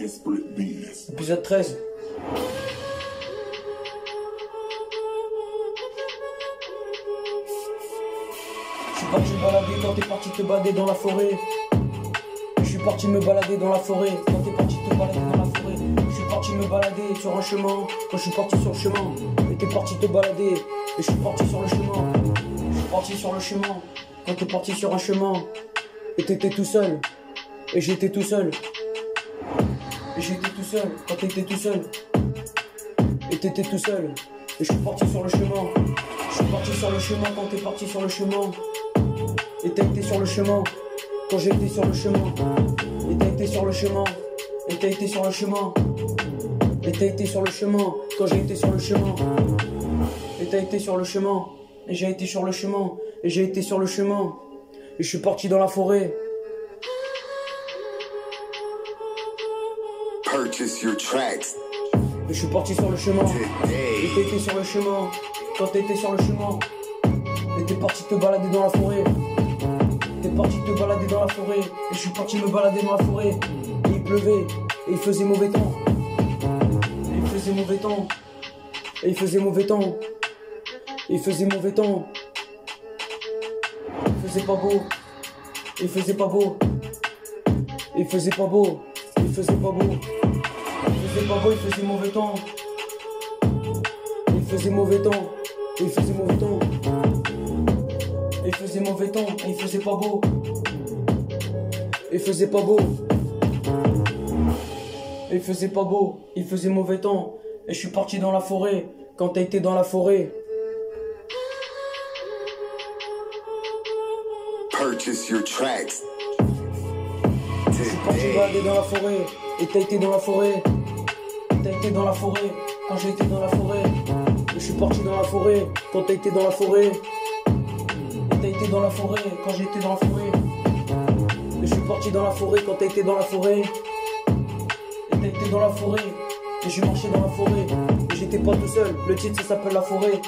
Épisode 13. Je suis parti me balader quand t'es parti te balader dans la forêt. Je suis parti me balader dans la forêt quand t'es parti te balader dans la forêt. Je suis parti me balader sur un chemin quand je suis parti sur le chemin. Et t'es parti te balader et je suis parti sur le chemin. Je suis parti sur le chemin quand t'es parti sur un chemin. Et t'étais tout seul. Et j'étais tout seul. Et j'étais tout seul quand t'étais tout seul. Et t'étais tout seul. Et je suis parti sur le chemin. Je suis parti sur le chemin quand t'es parti sur le chemin. Et t'as été sur le chemin quand j'ai été sur le chemin. Et t'as été sur le chemin. Et t'as été sur le chemin. Et t'as été sur le chemin quand j'ai été sur le chemin. Et t'as été sur le chemin. Et j'ai été sur le chemin. Et j'ai été sur le chemin. Et je suis parti dans la forêt. Purchase your tracks. Et je suis parti sur le chemin. Et t'as été sur le chemin quand t'as été sur le chemin. Et t'es parti te balader dans la forêt. T'es parti te balader dans la forêt. Et je suis parti me balader dans la forêt. Et il pleuvait. Et il faisait mauvais temps. Et il faisait mauvais temps. Et il faisait mauvais temps. Et il faisait mauvais temps. Il faisait pas beau. Il faisait pas beau. Il faisait pas beau. Il faisait pas beau. Il faisait pas beau, il faisait mauvais temps. Il faisait mauvais temps. Il faisait mauvais temps. Il faisait mauvais temps. Il faisait pas beau. Il faisait pas beau. Il faisait pas beau. Il faisait mauvais temps. Et je suis parti dans la forêt. Quand t'as été dans la forêt. Purchase your tracks. Je suis parti balader dans la forêt. Et t'as été dans la forêt. T'as été dans la forêt quand j'ai été dans la forêt. Et je suis parti dans la forêt quand t'as été dans la forêt. Et t'as été dans la forêt quand j'ai été dans la forêt. Et je suis parti dans la forêt quand t'as été dans la forêt. Et t'as été dans la forêt. Et j'ai marché dans la forêt. Et j'étais pas tout seul. Le titre ça s'appelle La Forêt.